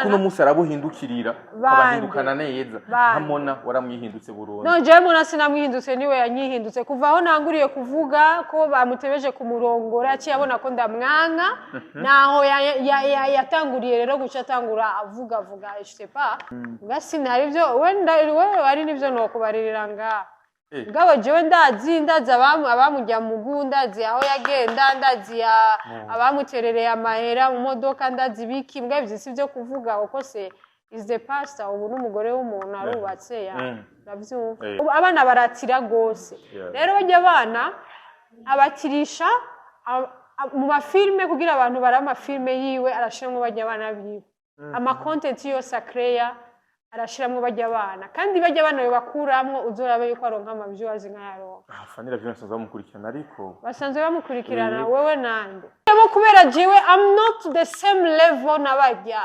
kuno musi arabuhindukirira kabahindukana neza nkamona waramwihindutse burundu. No je mona sinamwihindutse niwe yanyihindutse kuva aho nanguriye kuvuga ko bamutebeje ku murongora aci yabona ko ndamwanka naho yatanguriye rero guca atangura avuga je sais pas ngasi nari byo wenda wewe ari nivyo no kubaririra nga ngabo jewe ndazi abamujya mu gunda aho yagenda ndazi abamuterereye amahera mu modoka ndazi biki mbwa byisi byo kuvuga uko se is the pastor ubu n'umugore w'umuntu arubatse ya navyumva abana baratira gose rero bajya abana abatirisha mu mafilme kugira abantu bara amafilme yiwe arashiramo bajya abana biwe ama content yose akreya arashiramwe bajya abana kandi bajya abana yo bakuramwo uzorabe yuko aronka amavyo azi nka yaro fanira byo nasanzwe bamukurikirana ariko basanzwe bamukurikirana wewe nande ebo kubera jewe I'm not the same level nabajya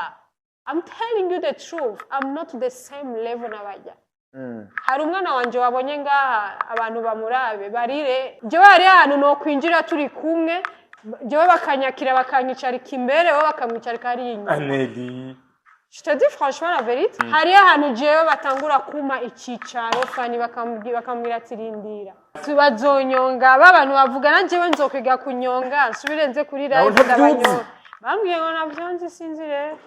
I'm telling you the truth I'm not the same level nabajya hari umwana wanje wabonye ngaha abantu bamurabe barire jewe ari ahantu no kwinjira turi kumwe jewe bakanyakira bakanyicarika imbere bo bakamwicarika ari inyuma Aneli Je te dis franchement la vérité. Hari ahantu jewe batangura kuma icicaro fani bakambwira ati rindira. Tubazonyonga babantu bavugana jewe nzokwiga kunyonga nsubire nze kuri live ndabanyonga. Bambwiye ngo navyonze sinzi rero.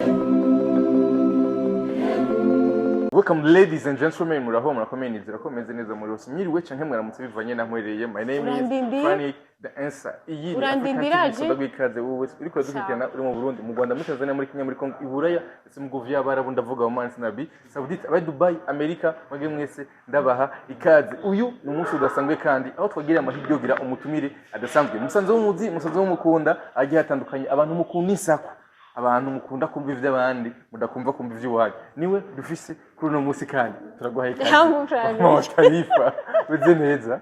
Welcome ladies and gentlemen, muraho murakomeye nizera ko meze neza muri bose mwiriwe canke mwaramutse bivanye na nkwereye. My name is Frank the answer. Iyi urandindiraje ndagwikaze wowe uriko dukurikirana uri mu Burundi, mu Rwanda, muri Tanzania, muri Kenya, muri Congo, Iburaya, ese mu Govia barabu ndavuga mu Mansi Nabi, Saudite, aba Dubai, America, mwage mwese ndabaha ikaze. Uyu ni umunsi udasanzwe kandi aho twagiriye amahirwe gira umutumire adasanzwe. Musanze w'umuzi, musanze w'umukunda, agiye hatandukanye abantu mukunda isako. Abantu mukunda kumva ivy'abandi mudakumva kumva ivy'uwaje niwe dufise kuri no musi kandi turaguhaye ikaze mama wa Taifa beze neza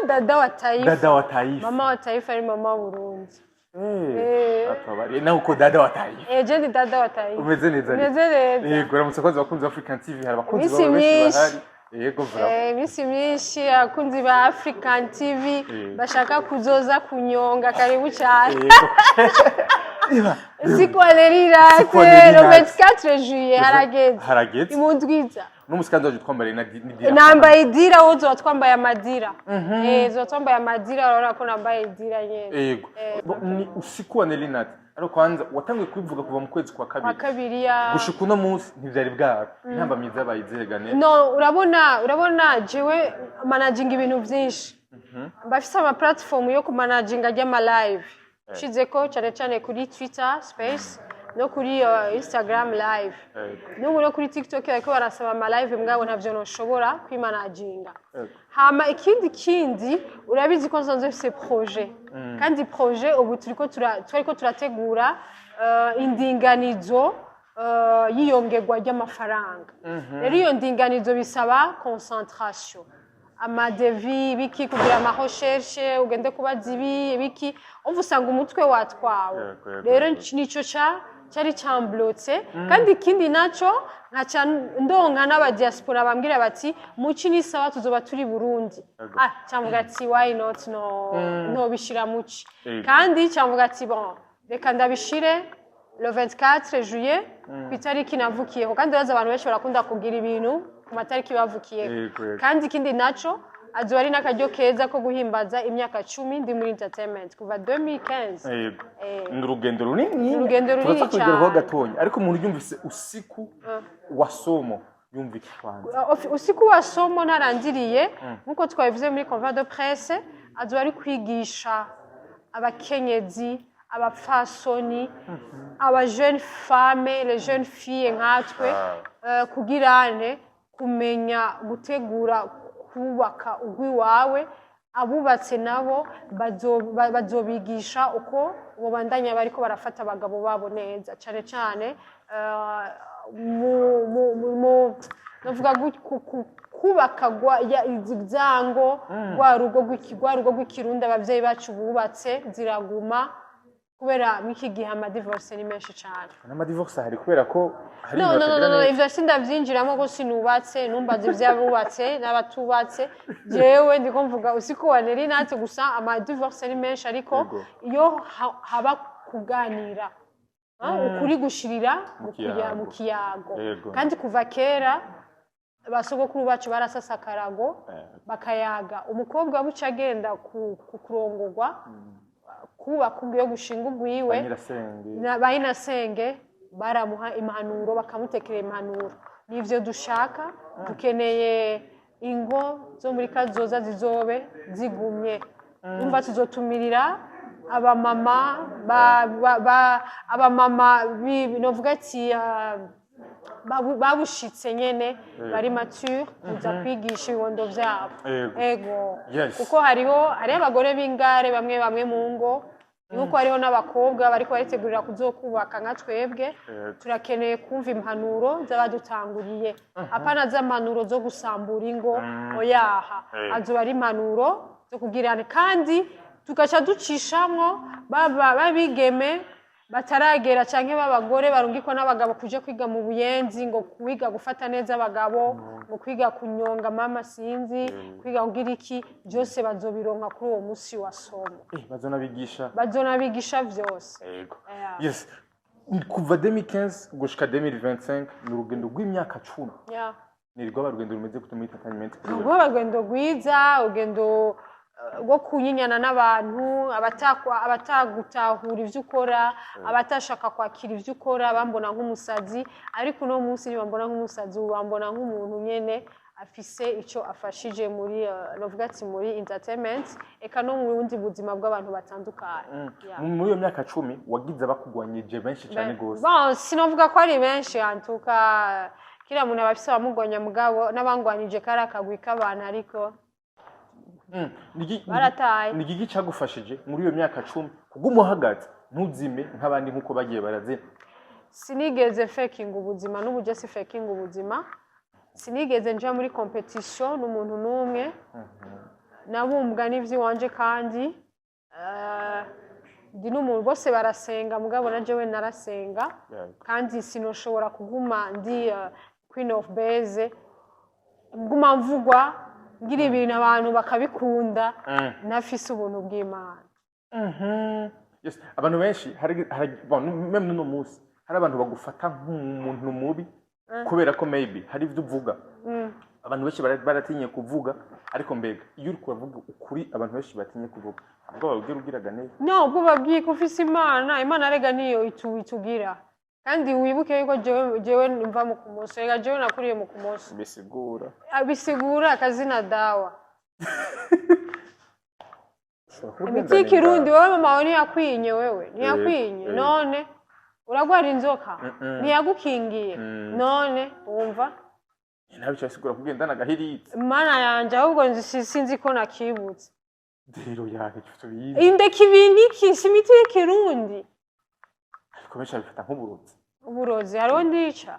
dada wa Taifa mama wa Taifa ari mama wa Burundi atwabari na uko dada wa Taifa je ndi dada wa Taifa umeze neza yego ramutse kwazi bakunzi ba African TV hari bakunzi ba benshi bahari yego bravo misi myinshi akunzi ba African TV bashaka kuzoza kunyonga karibu cyane Siku alerira le 24 juillet harageze imundwiza n'umusikanda waje twambaye na dira nambaye dira wozo twambaye amadira zo twambaye amadira urabona ko nambaye dira nyene yego ni usiku anelinat ariko kwanza watangiye kwivuga kuva mu kwezi kwa kabiri ya gushika uno munsi ntivyari bwabo intamba myiza bayizegane no urabona jewe managing ibintu byinshi bafise ama platform yo ku managing ajya ma live shizeko cyane kuri Twitter Space no kuri Instagram live no kuri TikTok ariko barasaba ama live mbwabo ntavyo noshobora kwimanaginga hama ikindi urabizi ko nsanzwe mfise projet kandi projet ubu turiko turategura indinganizo yiyongerwa ry'amafaranga rero iyo ndinganizo bisaba concentration amadevi biki kugira ama recherche ugende kubaza biki umvusanga umutwe watwawe rero nico cyari cyamblotse kandi ikindi naco nkaca ndonka n'aba diaspora bambwira bati muci ni sawa tuzoba turi Burundi cyamvuga ati why not no bishira muci kandi cyamvuga ati bon reka ndabishire le 24 juillet kwitariki navukiyeho kandi baza abantu benshi barakunda kugira ibintu ku matariki bavukiye kandi ikindi naco azo ari nakaryo keza ko guhimbaza imyaka 10 ndi muri entertainment kuva 2015 n'urugendo runini cyane gatonya ariko umuntu yumvise usiku wa somo yumvike kwanza usiku wa somo narangiriye nkuko twabivuze muri convent de presse azo ari kwigisha abakenyezi abapfasoni aba jeune femme les jeunes filles nkatwe kugirane kumenya gutegura kubaka ugwiwawe abubatse nabo bazobigisha uko bobandanya bariko barafata abagabo babo neza cyane navuga kubaka izango rwa rugo rw'ikirundi abavyeyi bacu bubatse ziraguma kubera mwiki gihe ama divorce ni menshi cyane ama divorce hari kubera ko hari no ivyo sindavyinjiramo ko sinubatse numbaza ivyabubatse n'abatubatse jewe ndiko mvuga usiko waneri natse gusa ama divorce ni menshi ariko iyo haba kuganira ukuri gushirira mu kiyago kandi kuva kera basogokuru bacu barasasa akarago bakayaga umukobwa buca agenda kurongorwa kubaka yo gushinga ugwiwe bayinasenge baramuha impanuro bakamutekera impanuro nivyo dushaka dukeneye ingo zo muri kazoza zizobe zigumye umva tuzotumirira abamama novuga ati babushitse nyene bari mature kuza kwigisha ibibondo vyabo ego kuko hariho abagore b'ingare bamwe mu ngo nuko hariho n'abakobwa bariko baritegurira kuzokubaka nka twebwe turakeneye kumva impanuro z'abadutanguriye apana z'impanuro zo gusambura ingo oyaha azoba ari impanuro zo kugirana kandi tugaca ducishamwo babigeme bataragera canke b'abagore barungikwa n'abagabo kuje kwiga mu buyenzi ngo kwiga gufata neza abagabo ngo kwiga kunyonga mama sinzi kwiga kugira iki byose bazobironka kuri uwo musi wa somo bazonabigisha vyose yego yes kuva 2015 gushika 2025 ni urugendo rw'imyaka 10 ni rw'abarugendo rumeze gute muri entertainment rw'abarugendo rwiza urugendo rwo kunyinyana n'abantu abatagutahura ivyo ukora abatashaka kwakira ivyo ukora bambona nk'umusazi ariko no munsi bambona nk'umusazi bambona nk'umuntu nyene afise ico afashije muri novuga ati muri entertainment eka no mu bundi buzima bw'abantu batandukanye muri iyo myaka 10 wagize abakugwanyije benshi cyane gose bon sinovuga ko ari benshi antuka kila muntu abafise abamugwanya mugabo n'abangwanije kari akagwi k'abantu ariko ni gigi cyagufashije muri iyo myaka 10 kugumuhagaze ntuzime nk'abandi nkuko bagiye barazina sinigeze faking ubuzima n'ubuje si faking ubuzima sinigeze nja muri competition n'umuntu numwe nabumbwa n'ivyi wanje kandi ndi n'umuntu bose barasenga mugabo na jewe narasenga kandi sinoshobora kuguma ndi queen of base nguma mvugwa ngira ibintu abantu bakabikunda nafise ubuntu bw'Imana yes abantu benshi hari même no musi hari abantu bagufata nk'umuntu mubi kubera ko maybe hari ivyo uvuga abantu benshi baratinye kuvuga ariko mbega iyo uri kuvuga ukuri abantu benshi batinye kuvuga ubwo babwira neza no ubwo babwiye ko ufise Imana arega niyo itugira kandi wibuke yuko jewe mva mu kumoso rega jewe nakuriye mu kumoso bisigura akazina dawa imiti kirundi wowe mama wawe ntiyakwinye wewe ntiyakwinye none uragwara inzoka ntiyagukingiye none wumva ntabwo cyasigura kugendana gahiritse Mana yanje ahubwo sinzi ko nakibutse rero yake tubizi indeka ibintu iki simiti y'ikirundi komesha bifata uburozi hariho ndica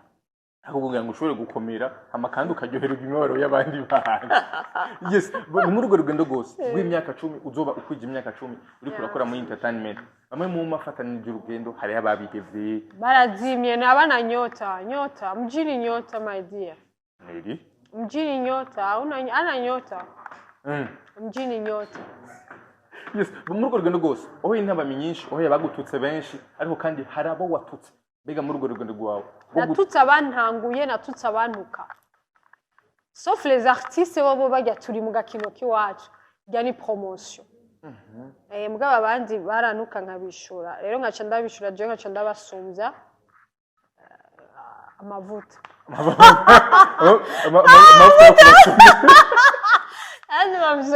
ahubwo ngo ushobore gukomera amakandi ukaryoherwa imibabaro y'abandi bantu yes muri urwo rugendo rwose rw'imyaka 10 uzoba ukwije imyaka 10 uri kurakora muri entertainment bamwe mu mafatanije urugendo hari ababihevye barazimye nabana nyota mjini nyota my dear mjini nyota ana nyota mjini nyota yes muri urwo rugendo rwose aho intabami nyinshi aho yabagututse benshi ariko kandi hari abo watutse mbega muri urwo rugendo rwawe natutse abantanguye natutse abantuka sauf les artistes bo bajya turi mu gakino kiwacu rya ni promotion mugabo abandi baranuka nkabishura rero nkaca ndabishura je nkaca ndabasumbya amavuta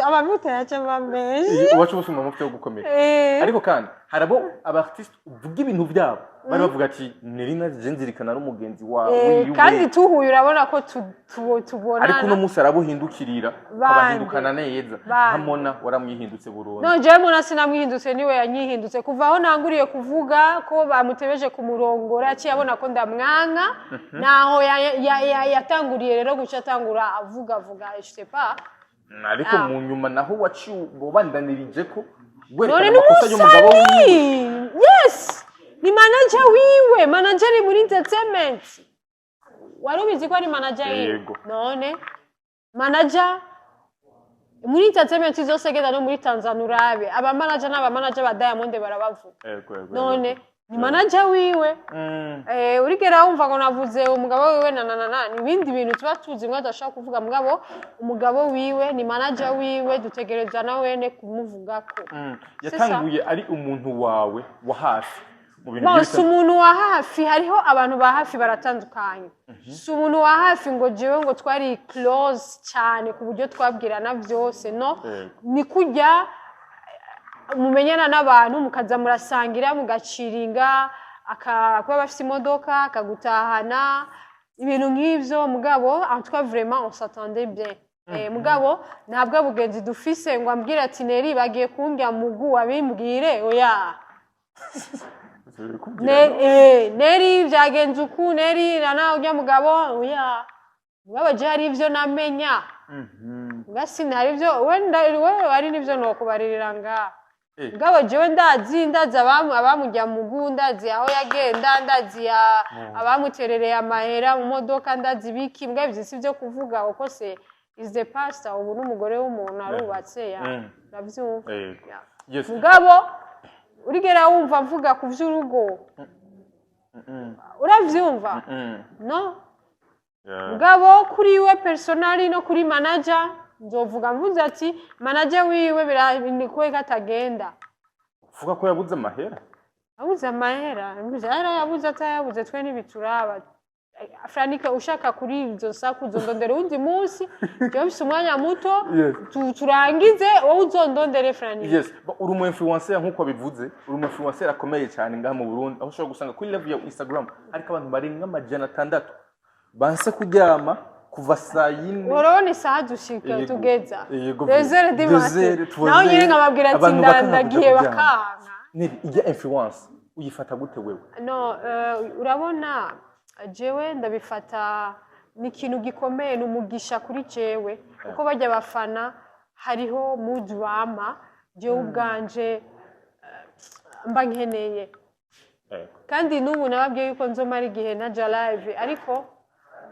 amavuta yaca bamenshi uwacu busuma amavuta yo gukomera ariko kandi harabo abartiste uvuga ibintu byabo bari bavuga ati Nerina Jenzirikana ari umugenzi wawe kandi tuhuye urabona ko tubonana ariko no musi arabuhindukirira abahindukana neza nkamona waramwihindutse burundu no je mona sinamwihindutse niwe yanyihindutse kuva aho nanguriye kuvuga ko bamutebeje ku murongora aci yabona ko ndamwanka naho yatanguriye rero guca atangura avuga je sais pas ariko mu nyuma naho waci bobandanirije ko none n'amakosa y'umugabo yes ni manager wiwe manager muri entertainment warubizi ko ari manager yego none manager muri entertainment zose genda no muri Tanzania urabe aba manager n'aba manager ba Diamond barabavuga none ni manager wiwe urigera wumva ngo navuze umugabo wiwe na ibindi bintu tuba tuzi mwe adashaka kuvuga mugabo umugabo wiwe ni manager wiwe dutegereza na wene kumuvugako yatanguye ari umuntu wawe wa hafi bose umuntu wa hafi hariho abantu ba hafi baratandukanye si umuntu wa hafi ngo jewe ngo twari close cyane ku buryo twabwirana byose no ni kujya mumenyana n'abantu mukaza murasangira mugaciringa akakuba bafite imodoka akagutahana ibintu nk'ivyo mugabo en tout cas vraiment on s'attendait bien mugabo ntabwo abugenzi dufise ngo ambwire ati Neri bagiye kunjya mugu abimbwire oya Neri byagenze uku Neri na ujya mugabo oya mugabo je hari ivyo namenya ngasi ntari ivyo wenda wewe ari nivyo no kubaririra nga mugabo jewe ndazi abamujya mugu ndazi aho yagenda ndazi abamuterereye amahera mu modoka ndazi biki mbwa byisi byo kuvuga uko se is the pastor ubu n'umugore w'umuntu arubatse ya ndavyumva mugabo urigera wumva mvuga ku vy'urugo uravyumva no mugabo kuri we personally no kuri manager nzovuga mvuze ati manager wiwe biranikuwe katagenda uvuga ko yabuze amahera yabuze atayabuze twe n'ibituraba Franika ushaka kuri ibyo saku uzondondere undi munsi cyo bise umwanya muto turangize wowe uzondondere Franika yes uri umu influencer nkuko bivuze uri umu influencer akomeye cyane ngaha mu Burundi aho ushobora gusanga kuri level ya Instagram ariko abantu barenga amajana 6 banse kuryama kuva saa 4 urabona isaha dushika tugeza dezere dimase naho nyine nkababwira ati ndandagiye bakanga ni ijya influence uyifata gute wewe no urabona jewe ndabifata ni ikintu gikomeye n'umugisha kuri jewe kuko bajya bafana hariho mood wama jewe ubwanje mba nkeneye kandi n'ubu nababwiye yuko nzomara igihe naja live ariko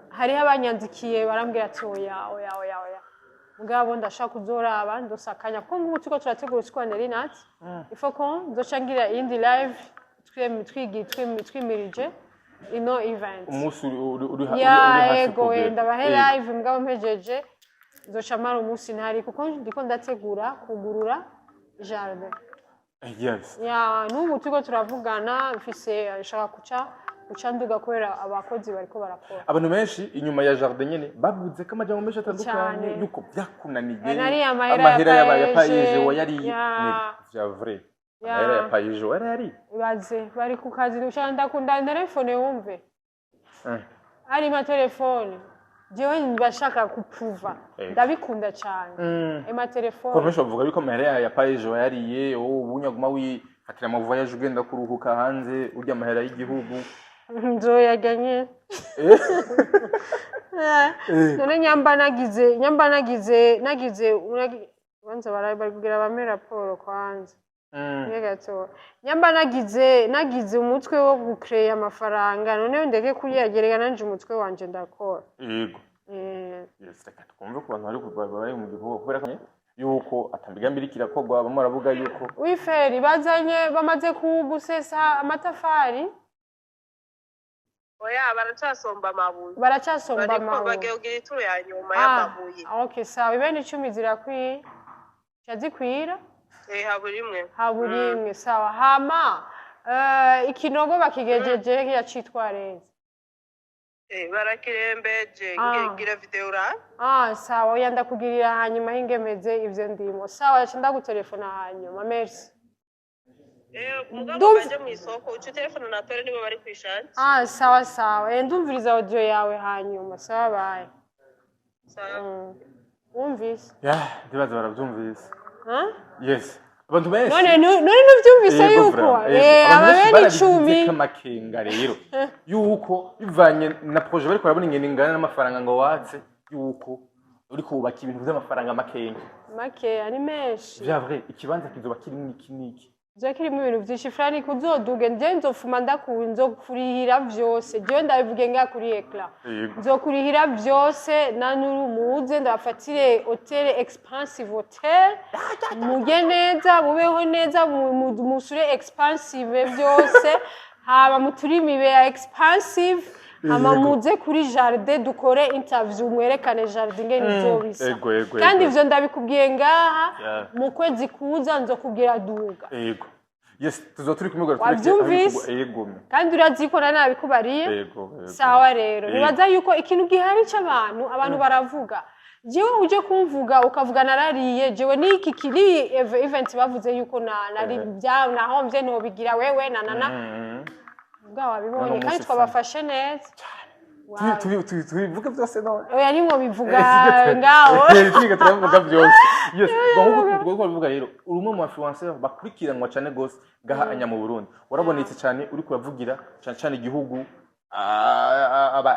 hariho abanyandikiye barambwira ati oya mugabo ndashaka kuzoraba ndosakanya kuko ngubu tuko turategura twaneri nat ifoko nzocangira indi live twimirije ino event umunsi uri yego ndabahe live mugabo mpejeje nzocamara umunsi ntari kuko ndiko ndategura kugurura jardin yes n'ubu tuko turavugana mfise nshaka kuca nduga kubera abakozi bariko barakora abantu benshi inyuma ya jardin nyene bavuze ko amajambo menshi atandukanye yuko byakunaniye amahera yapayeje wayariye vya vrai amahera yapayeje warari baze bari ku kazi ushaka ndakunda telefone wumve ari ma telefone jewe mbashaka kupruva ndabikunda cyane ema telefone ko mesho bavuga yuko amahera yapayeje wayariye ubunyaguma wifatira mu voyage ugenda kuruhuka hanze urya amahera y'igihugu nzoyaganye none nyamba nagize ubanza bari kugira abame raporo kwanza gato nyamba nagize umutwe wo gucreate amafaranga none ndeke kuyagerega nanje umutwe wanje ndakora yego yes reka twumve ko abantu bari mu gihugu kubera ko yuko atambigambira kirakogwa bamaravuga yuko wiferi bazanye bamaze kugusesa amatafari oya baracasomba amabuye bagiye kugira ituro ya nyuma y'amabuye okay sawa ibene 10 zirakwiye cyazikwira haburi imwe sawa hama ikinogo bakigejeje yacitwareze barakirembeje ngira video ra sawa yanda kugirira hanyuma hingemeze ivyo ndimo sawa ndagutelefona hanyuma merci mugabo baje mu isoko ucu telefone na tore nibo bari kwishanje sawa ndumviriza audio yawe hanyuma sawa bye umvise ndibaza barabyumvise yes abantu benshi none nuvyumvise yuko ababeni 10 kamakenga rero yuko bivanye na projet bari kurabona ingene ingana n'amafaranga ngo watse yuko uri kubaka ibintu by'amafaranga makenga make ari menshi vya vrai ikibanza kizoba kirimo iki izo kirimo ibintu byinshi frani kuzoduge nje nzofuma ndakunzo kurihira vyose je ndabivuge nga kuri ekla nzokurihira vyose nanuru muze ndabafatire hotel expensive hotel muge neza mubeho neza musure expensive vyose haba muturimibe ya expensive hama muze kuri jardin dukore interview mwerekane jardin ngene izobisa kandi ivyo ndabikubwiye ngaha mu kwezi kuza nzokubwira duga yego yes tuzoturi kumwe yego kandi urazi ko nabikubariye sawa rero nibaza yuko ikintu gihari cy'abantu baravuga jewe uje kumvuga ukavuga narariye jewe niki kiri event bavuze yuko nari naho mvye no bigira wewe ubwa wabibonye kandi twabafashe neza tubivuge byose none oya nimwo bivuga ngaho twiga turavuga byose yes ngo bivuga rero urumwe mu influencer bakurikiranwa cyane gose gaha anya mu Burundi urabonetse cyane uri kuravugira cyane igihugu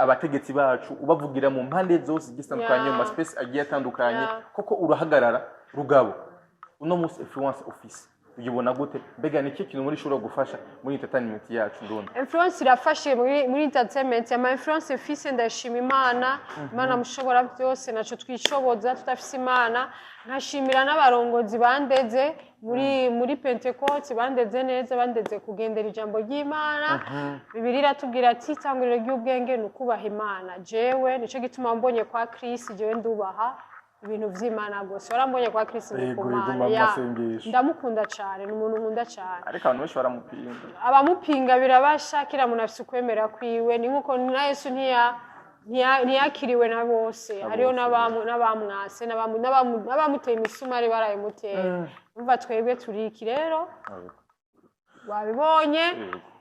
abategetsi bacu ubavugira mu mpande zose gitandukanye mu space agiye atandukanye koko urahagarara rugabo uno munsi influence office uyibona gute mbega ni iki kintu muri shuro gufasha muri entertainment yacu ndone influence irafashe muri entertainment ama influence office ndashima Imana mushobora byose naco twishoboza tutafise Imana nkashimira n'abarongozi bandeze muri Pentecote bandeze neza bandeze kugendera ijambo ry'Imana Bibiliya iratubwira ati tanguriro ry'ubwenge nukubaha Imana jewe nico gituma mbonye kwa Kristo jewe ndubaha ibintu vy'Imana gose warambonye kwa Kristo kumana ya ndamukunda cyane n'umuntu nkunda cyane ariko abantu benshi baramupinga abamupinga birabashakira munafise ukwemera kwiwe ni nkuko na Yesu ntiyakiriwe na bose hariyo n'abamwase n'abamuteye imisumari barayimuteye umva twebwe turiki rero wabibonye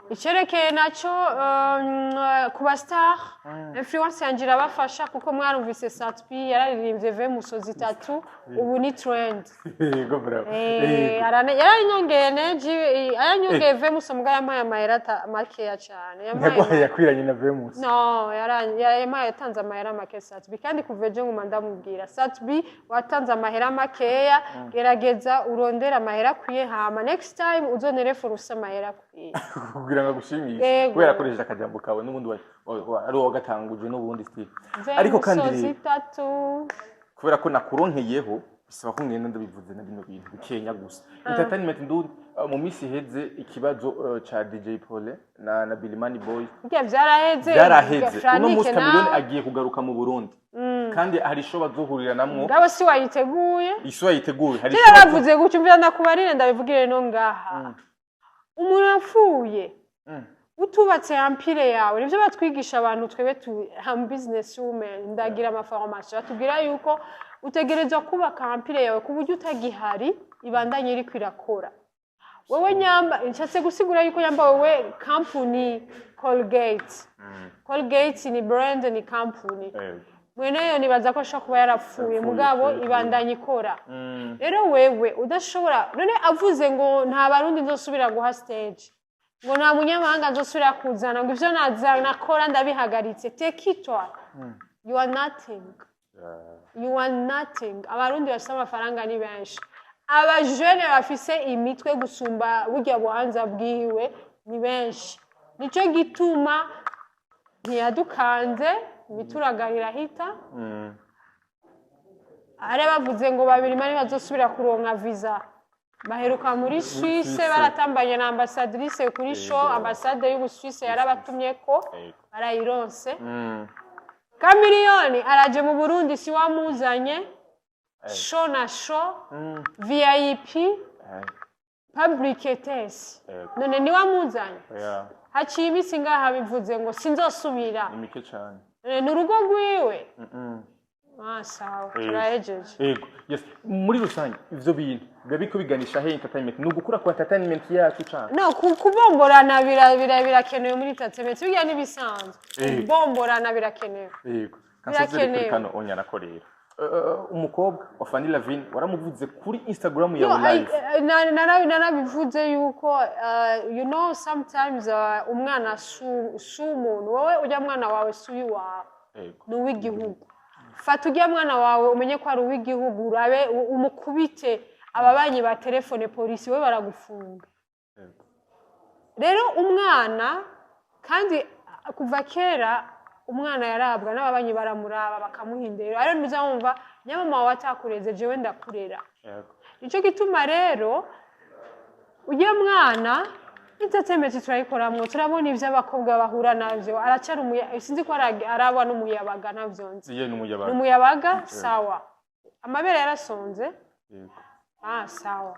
icerekeye naco kuba star influence yangira bafasha kuko mwarumvise Satpi yararirimbye ve musozi 3 ubu ni trend yego bravo yaranyongeye ve musomuga yamaye amahera makeya cyane yamaye yakwiranye na Vemus no yamaye yatanze amahera make Satpi kandi kuveje nguma ndamubwira Satpi watanze amahera makeya gerageza urondera amahera kwiye hama next time uzonere furusa amahera kwiye kugira ngo gushimisha kubera akoresha akajambo kawe n'ubundi ari wo gatanguje n'ubundi style ariko kandi kubera ko nakuronkeyeho bisaba ko ngenda ndabivuze na bino bintu bikenya gusa entertainment ndundi mu misi heze ikibazo cha DJ Paul na Bilimani Boy byaraheze uno musi Chameleone agiye kugaruka mu Burundi kandi hari show bazohurira namwo ngabo si wayiteguye iso yiteguye hari show yaravuze gucyumvira ndakubarire ndabivugire no ngaha umuntu apfuye utubatse ampire yawe nivyo batwigisha abantu twebe ham business women ndagira amaformation batubwira yuko utegerezwa kubaka ampire yawe kuburyo utagihari ibandanye iri kwirakora wewe nyamba nshatse gusigura yuko yamba wewe company Colgate ni brand ni company mweneyo nibaza ko ashaka kuba yarapfuye mugabo ibandanye ikora rero wewe udashobora none avuze ngo nta barundi nzosubira guha stage ngo nta munyamahanga nzosubira kuzana ngo ivyo nakora ndabihagaritse take it you are nothing abarundi bafise amafaranga ni benshi abajene bafise imitwe gusumba burya buhanza bwiwe ni benshi nico gituma ntiyadukanze bituragarira hita are bavuze ngo babiri mari bazosubira kuronka visa baheruka muri Suisse baratambanye na ambassadrice kuri show ambassade y'u Suisse yarabatumye ko barayironse Chameleone araje mu Burundi si wamuzanye show na show VIP publicités none ni wamuzanye haciye imisi ngaha bivuze ngo sinzosubira imike cyane n'urugo rwiwe sawa turahejeje yego yes muri rusange ivyo bintu biko biganisha he entertainment no gukura kwa entertainment yacu cyane no kubomborana birakenewe muri entertainment bigira nibisanzwe kubomborana birakenewe yego kasoze kano onya nakorera umukobwa wa Fanny Lavine waramuvuze kuri Instagram yawe live narabivuze yuko you know sometimes umwana sumuntu wowe ujya mwana wawe suyi wawe n'uw'igihugu fata ujya mwana wawe umenye ko ari uw'igihugu urabe umukubite ababanyi ba telefone polisi we baragufunga rero umwana kandi kuva kera umwana yarabwa n'ababanyi baramuraba bakamuhindera rero muzamumva nyamama wawe atakureze jewe ndakurera nico gituma rero ujye mwana entertainment turayikoramwo turabona ivyo abakobwa bahura navyo aracara sinzi ko arabwa n'umuyabaga navyo nzi n'umuyabaga sawa amabere yarasonze sawa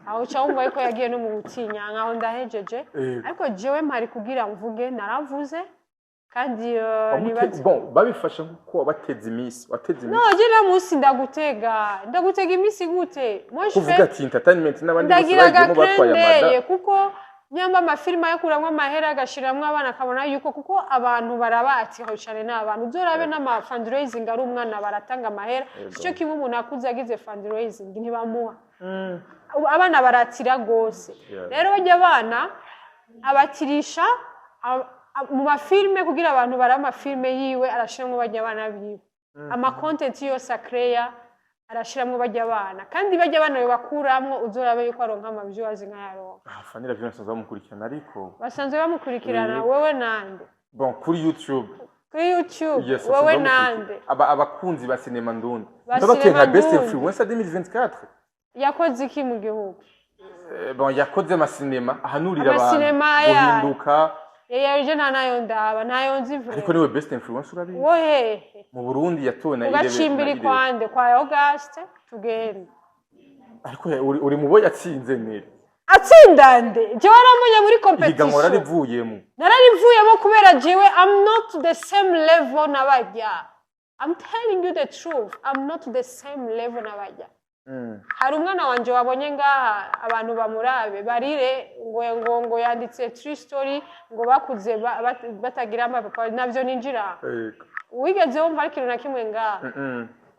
aho cyangwa ko yagiye no mu butinya nkaho ndahejeje ariko jewe mpari kugira mvuge naravuze kandi nibaze babifasha nkuko wateze imisi no je na musi ndagutega imisi gute kuvuga ati entertainment n'abandi bose bagiyemo batwaye amada kuko nyamba amafilime yo kuramwa amahera agashiramwe abana akabona yuko kuko abantu barabati cyane n'abantu uzorabe n'ama fundraising ari umwana baratanga amahera cyo kimwe umuntu akuze agize fundraising ntibamuha abana baratira gose rero bajya abana abatirisha mu mafilime kugira abantu bara amafilime yiwe arashiramwe bajya abana biwe ama content yose akreya arashiramwe bajya abana kandi bajya abana bakuramwo uzorabe yuko aronka ama viewers nka yaronka fanira viewers bamukurikirana ariko basanzwe bamukurikirana wewe nande kuri YouTube yes, wewe nande abakunzi ba cinema ndundi ndabakenka best influencer 2024 yakoze iki mu gihugu yakoze amasinema ahanurira abantu guhinduka yaje nayo ndaba nayo nzi ariko niwe best influencer urabizi wohe mu Burundi yatona ugacimbiri kwande kwa Auguste tugenda ariko uri mubo yatsinze nere atsindande je waramunye muri competition higanwa nararivuyemo kubera jewe I'm not the same level nabajya I'm telling you the truth I'm not the same level nabajya hari umwana wanje wabonye ngaha abantu bamurabe barire ngo yanditse true story ngo bakuze batagira amapapa navyo ninjira wigeze wumva ikintu na kimwe ngaha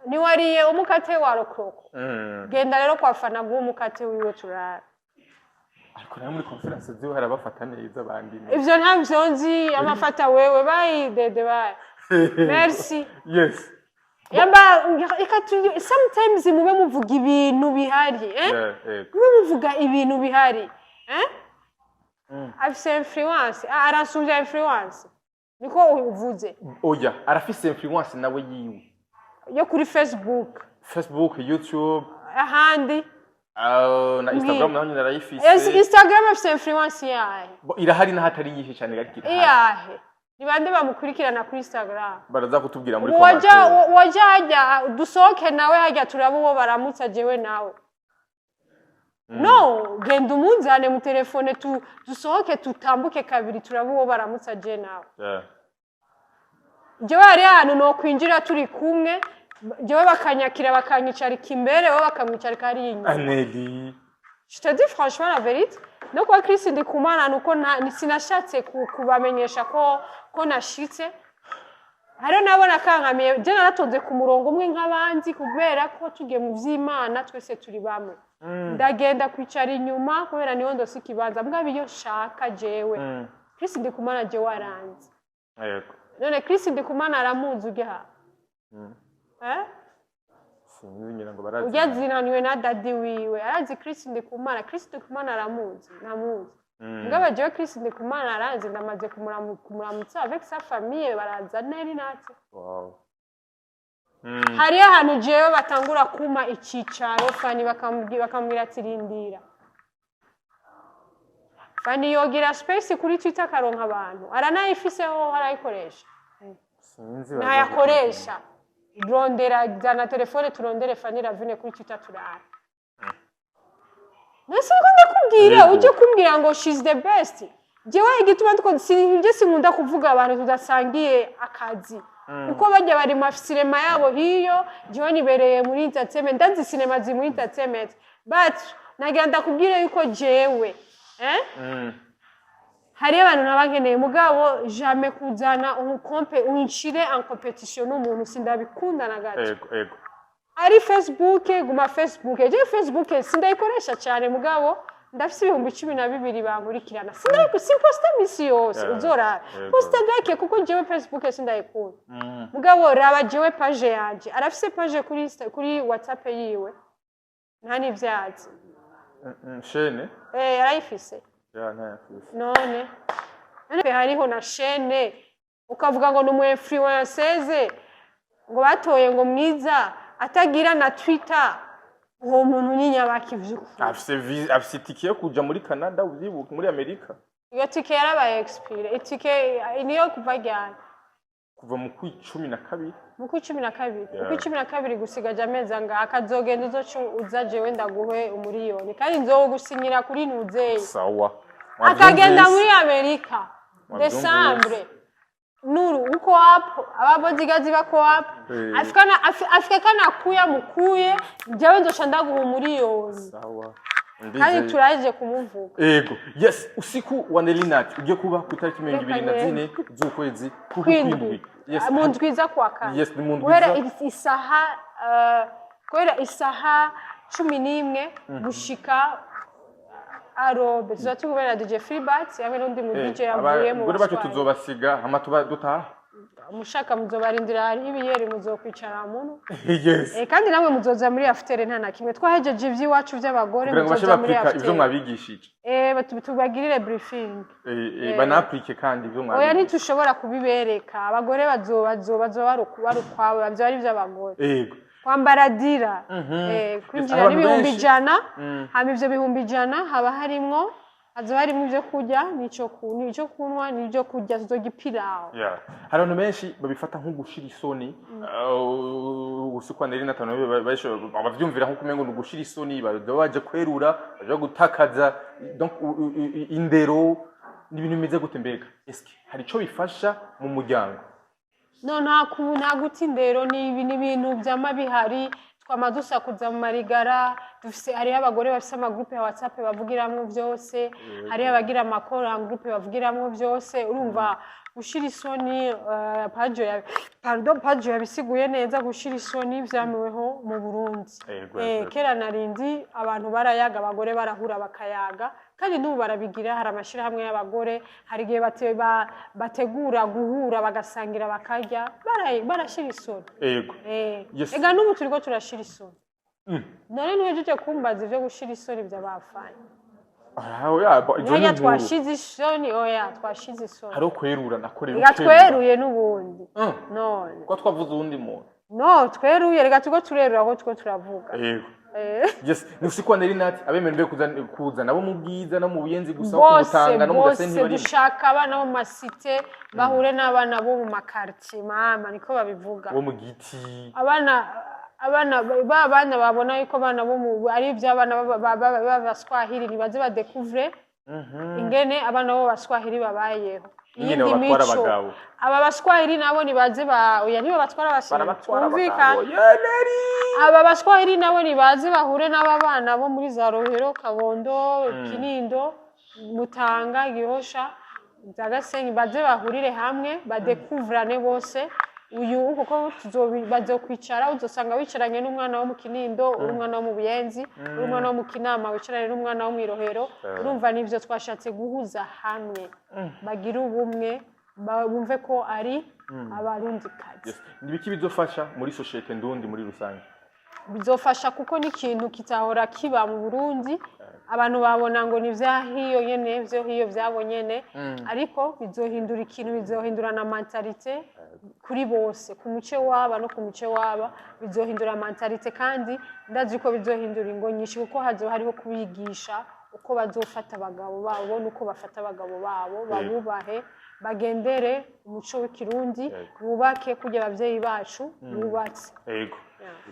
ni wariye umukate wa rokroko genda rero kwafana guha umukate wiwe turara ariko nayo muri conference ziwe harabafata neza abandi ivyo ntavyo nzi amafata wewe bayi dede bayi merci yes yamba sometimes mube muvuga ibintu bihari mube muvuga ibintu bihari afise influence arasumvya influence niko uvuze oya arafise influence nawe yiwe yo kuri Facebook YouTube ahandi na Instagram naho nyine arayifise Instagram afise influence yahe irahari na hatari nyinshi cyane gakira yahe nibande bamukurikirana kuri Instagram baraza kutubwira muri comment waje hajya dusohoke nawe hajya turabo baramutsa jewe nawe no genda umunzane mu telefone dusohoke tutambuke kabiri turabo baramutsa je nawe jewe ari hano no kwinjira turi kumwe jewe bakanyakira bakanyicarika imbere bo bakamwicarika ari inyuma Aneli je te dis franchement la vérité no kwa Chris Ndikumana nuko sinashatse kubamenyesha ko nashitse hariho nabona kankamiye je naratonze ku murongo umwe nk'abandi kubera ko tugiye mu vy'Imana twese turi bamwe ndagenda kwicara inyuma kubera niho ndosi kibanza mbwa biyo shaka jewe Chris Ndikumana je waranze yego none Chris Ndikumana aramuzi ugeha sinzi ngo barazi uyazinaniwe na dadi wiwe arazi Chris Ndikumana aramuzi namuzi ngaba jewe Chris Ndikumana arazi ndamaze kumuramutsa avec sa famille baraza neri natse hari ahantu jewe batangura kuma icicaro fani bakambwira ati rindira fani yogira space kuri Twitter karonka abantu aranayifiseho harayikoresha sinzi nayakoresha rondera zana telefone turondere fani ravine kuri Twitter turara nasi ngo ndakubwira uje kumbwira ngo she's the best jewe igituma ndiko sinje sinkunda kuvuga abantu tudasangiye akazi uko bajya bari mu cinema yabo hiyo jewe nibereye muri entertainment ndazi cinema zi muri entertainment but nagira ndakubwira yuko jewe hari abantu nabageneye mugabo jamais kuzana unshire en competition n'umuntu sindabikunda na gato ego ari Facebook guma Facebook je Facebook sindayikoresha cyane mugabo ndafise 12,000 bankurikirana simposta misi yose uzora posta gake kuko jewe Facebook sindayikunda mugabo raba jewe page yanje arafise page kuri WhatsApp yiwe nta nivyazi shene yarayifise ya ntayafise none hariho na shene ukavuga ngo ni umu influenceuse ngo batoye ngo mwiza atagira na Twitter uwo muntu nyinyabaki vy'ukuri afise itike yo kuja muri Canada uvyibuka muri Amerika iyo tike yarabaye expire itike niyo kuva ryari kuva mu kwicumi na kabiri mu kwicumi na kabiri gusigaje amezi anga akazogenda uza jewe ndaguhe umuriyoni kandi nzogusinyira kuri Nuzeye sawa akagenda muri Amerika Desambre nuru uko hapo ababozigazi bako hapo afika kana kuya mukuye jewe ndosha ndaguha umuriyoni sawa kandi turaje kumuvuga yego yes usiku wa Nelinat ugiye kuba ku itariki 24 z'ukwezi kw'indwi yes mu ndwiza kwa kane yes ni mu ndwiza kwera isaha 11 gushika arobe tuzatubera DJ Freebats hamwe n'undi mu DJ yavuye mu bari bacu tuzobasiga hama tuba dutaha mushaka muzobarindira hari ibiyeri muzokwicara muno yes kandi namwe muzoza muri after nta na kimwe twahejeje ivy'iwacu by'abagore muzoza muri after ivyo mwabigishije batubagirire briefing banaplike kandi ivyo oya ntitushobora kubibereka abagore bazoba barukwabo bavyo ari ivy'abagore yego kwambara dira kwinjira n'ibihumbi 100 hama ivyo bihumbi 100 haba harimwo hazoba harimo ivyo kurya nico kunwa n'ivyo kurya tuzogipiraho hari abantu benshi babifata nko gushira isoni usukwa neri natano bavyumvira nko kumengo gushira isoni baje kwerura baje gutakaza donc indero n'ibintu bimeze gute mbega eske hari ico bifasha mu muryango no nta guta indero ni ibintu byama bihari twamadusakuza mu marigara dufise hari abagore bafise ama groupe ya WhatsApp bavugiramwe byose hari abagira amakora groupe bavugiramwe byose urumva gushira isoni page yabisiguye neza gushira isoni vyamiweho mu Burundi kera narindi abantu barayaga abagore barahura bakayaga kandi n'ubu barabigira hari amashira hamwe y'abagore hari igihe bategura guhura bagasangira bakarya barashira isoni ega n'ubu turiko turashira isoni none ntiwejeje kumbaza ivyo gushira isoni vy'abafanye oya twashize isoni twashize isoni hari ukwerura nakorera reka tweruye n'ubundi none ko twavuze uwundi muntu no tweruye reka turiko turerura aho turiko turavuga yego yes nusikwa Nelinat abemerwe kuza nabo mu bwiza no mu buyenzi gusa kumutanga no mu gasenti bari dushaka abana bo masite bahure n'abana bo mu makartie mama niko babivuga bo mu giti abana babona yuko abana bo mu ari iby'abana b'abaswahili nibaze badécouvre ingene abana bo baswahili babayeho ingene batwara abagabo aba baswahili nabo nibaze oya nibo batwara abagabo aba baswahili nabo nibaze bahure n'ababana bo muri za Rohero Kabondo Kinindo Mutanga Gihosha Zagasenyi baze bahurire hamwe badécouvrane bose uyu kuko bazokwicara uzosanga wicaranye n'umwana wo mu Kinindo umwana wo mu Buyenzi umwana wo mu Kinama wicaranye n'umwana wo mu Rohero urumva nivyo twashatse guhuza hamwe bagira ubumwe bumve ko ari abarundi kazi nibiki bizofasha muri societe ndundi muri rusange bizofasha kuko n'ikintu kitahora kiba mu Burundi abantu babona ngo ni vyahiyo nyene vyo hiyo vyabo nyene ariko bizohindura ikintu bizohindura na mentalite kuri bose ku muce waba no ku muce waba bizohindura mentalite kandi ndazi ko bizohindura ingo nyinshi kuko hazo hariho kubigisha uko bazofata abagabo babo nuko bafata abagabo babo babubahe bagendere umuco w'ikirundi bubake kugira abavyeyi bacu bubatse yego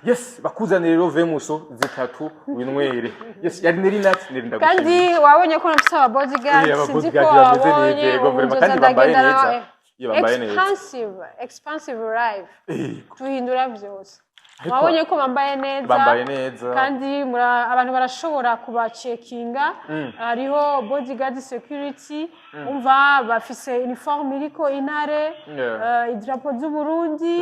yes bakuzanira rero vemuso zitatu winwere yes yari Nelinat ndagushimira kandi wabonye ko nafise aba bodyguards sinzi ko wabonye kandi bambaye neza expensive life tuhindura vyose wabonye ko bambaye neza kandi abantu barashobora kubacekinga hariho bodyguard security umva bafise uniforme iriko intare idrapo z'u Burundi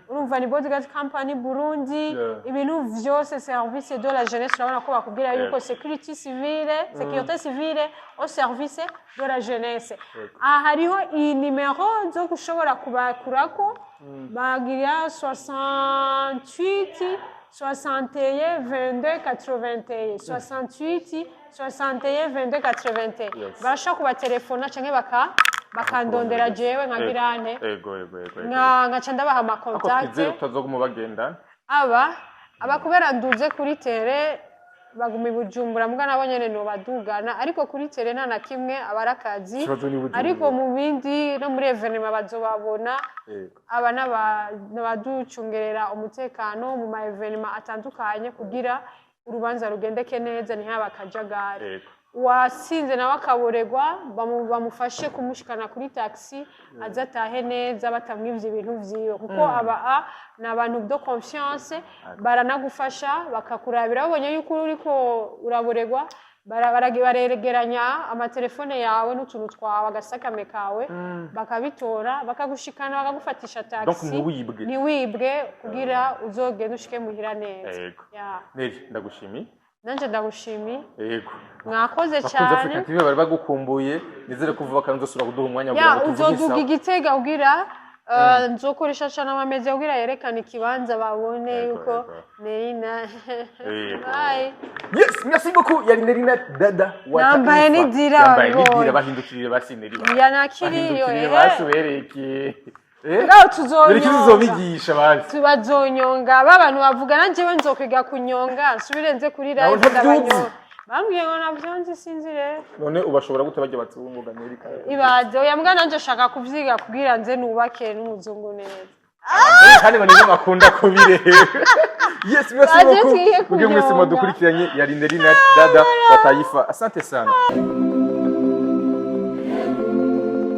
urumva ni bodyguard company Burundi ibintu vyose service de la jeunesse urabona ko bakubwira yuko sécurité civile au service de la jeunesse hariho i numero zo gushobora kubakurako bagira 68 61 22 81 68 61 22 81 barashaka kubatelefona canke bakandondera jewe nkagirane ngaca ndabaha amakontakte utazoguma bagenda aba kubera nduze kuri tere baguma ibujumbura mbwa nabo nyene no badugana ariko kuri tere nta na kimwe abarakazi ariko mu bindi no muri evenement bazobabona aba n'abaducungerera umutekano mu ma evenement atandukanye kugira urubanza rugendeke neza ntihaba akajagari wasinze nawe akaboregwa bamufashe kumushikana kuri taxi azatahe neza batamwivye ibintu vyiwe kuko aba ni abantu de confiance baranagufasha bakakurabira babonye yuko uriko uraboregwa baregeranya amatelefone yawe n'utuntu twawe agasakame kawe bakabitora bakagushikana bakagufatisha taxi ntiwibwe kugira uzogenda ushike muhira neza Neri ndagushimiye nanje ndagushimiye yego mwakoze cyane bakunze Africa TV bari bagukumbuye nizere kuvuga kandi uzosura kuduha umwanya wawe uzoduga igitega ugira nzokoresha cyane amameze ugira yerekana ikibanza babone yuko Nerina bye yes merci beaucoup yari Nerina dada nambaye n'idira bahindukirire basineri yanakiriyo basubereke ngaho tuzobigisha bazi tubazonyonga babantu bavugana jewe nzokwiga kunyonga subirenze kuri live ndabanyonga bambwiye ngo navyonzi sinzire none ubashobora gute bajya batsubunguga Amerika ibaze oya mbwa nanje shaka kuvyiga kugira nze nubake n'umuzungu neza kandi ngo nizo makunda kubireba yes merci beaucoup kugira mwese mudukurikiranye yari Nerina dada wa Taifa asante sana